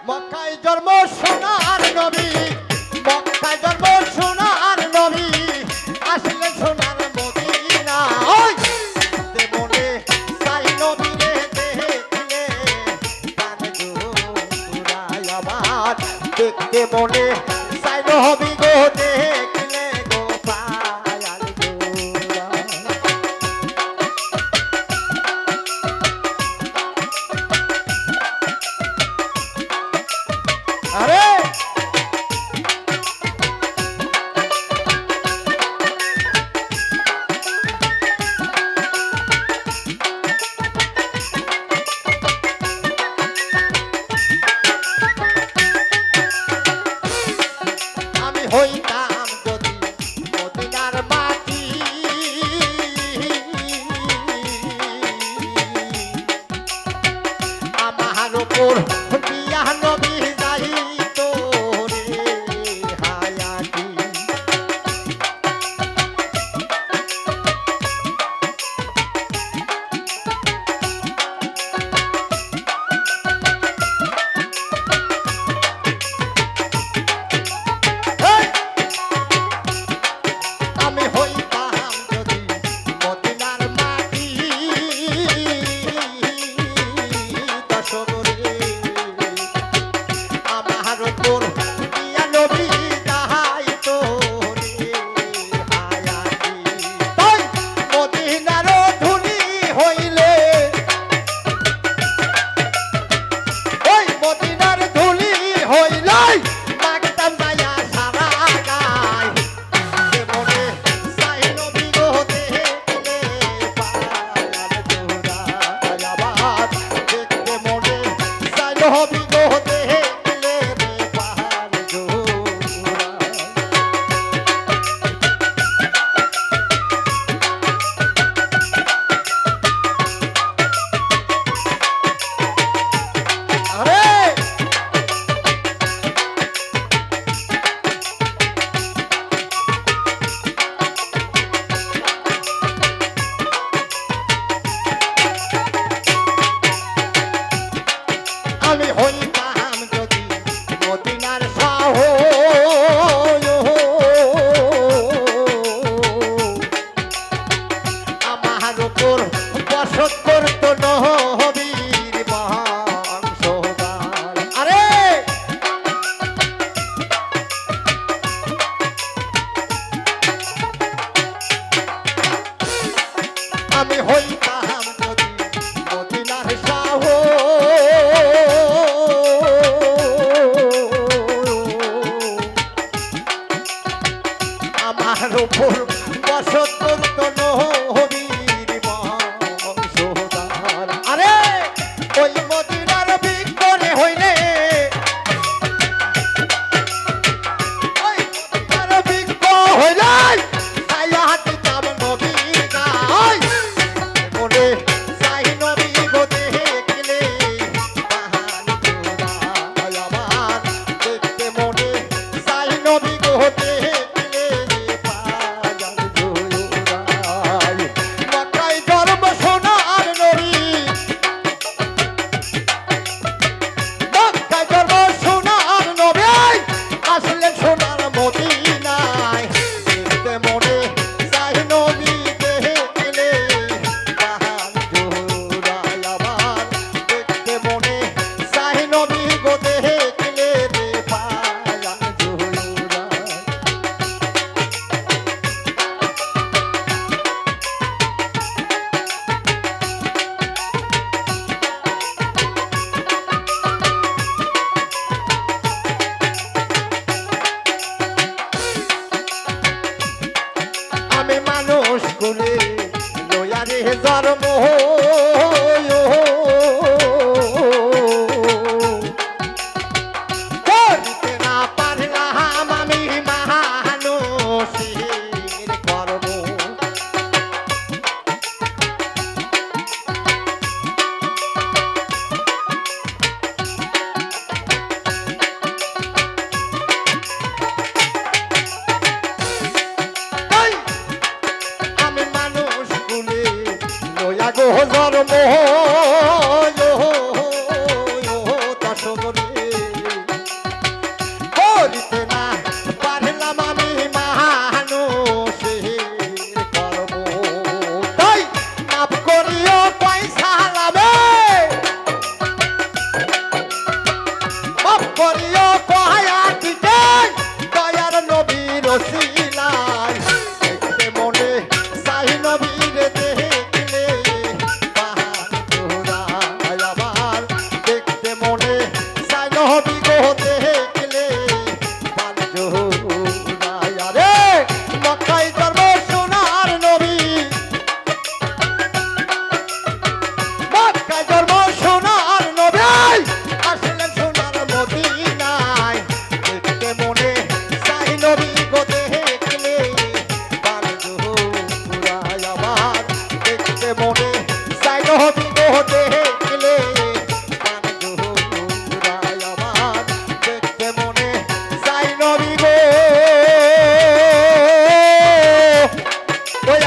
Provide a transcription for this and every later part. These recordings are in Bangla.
মক্কায় জন্ম সোনার নবী, মক্কায় জন্ম সোনার নবী, আসলে সোনার মদিনা। মনে চাই নবীরে দেখলে প্রাণ জুড়ায় আমার, দেখতে মনে চাই নবী গো দেখলে গো পায়াল জোড়া। আরে আমি হইতাম যদি মদিনার মাটি, আমার উপর বিয়া নবী যাইতো রে হায়াতি। আমি হইতাম যদি মদিনার মাটি, দশরে আমার উপর বিয়া নবী যাইতো রে হায়াতি। তাই মদিনার ধুলি হইলে, ওই মদিনার ধুলি হইলে মাগতাম যাইয়া সারা গায়, মনে চাই নবী গো দেখলে পায়াল জোড়া। আবার দেখতে মনে চাই নবী গো দেখলে রে পায়াল জোড়া। আরে আমি হইতাম যদি মদিনার শাহ, আমার উপর বসত করত নবীর বংশধর। আরে আমি হইতাম যদি মদিনার শাহ, আমার উপর বসত করত নবীর বংশধর। আরে ওই মদিনার বিজ্ঞানে হইলে, ওই মদিনার বিজ্ঞ হইলে ছায়া দিতাম নবীর গায়, মনে চাই নবী গো দেখলে পাহাড় জোড়া। আমার দেখতে মনে চাই নবী গো দেখলে পায়াল জোড়া। মক্কায় জন্ম সোনার নবী, মক্কায় জন্ম সোনার নবী, আসলে সোনার মদিনায়, দেখতে মনে চাই নবী দেখলে পাহাড় জোড়া। আবার দেখতে মনে চাই নবী গো দেখলে রে পায়াল জোড়া। আমি মানুষ করে লয়ারে জন্ম, করতে না পারলাম আমি মানুষের কর্ম। আমি মানুষ গুলে লয়া গো জন্ম, দশরে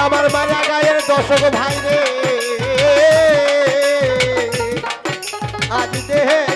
আমার মায়া গায়ের দর্শক ভাই রে আজ দেহে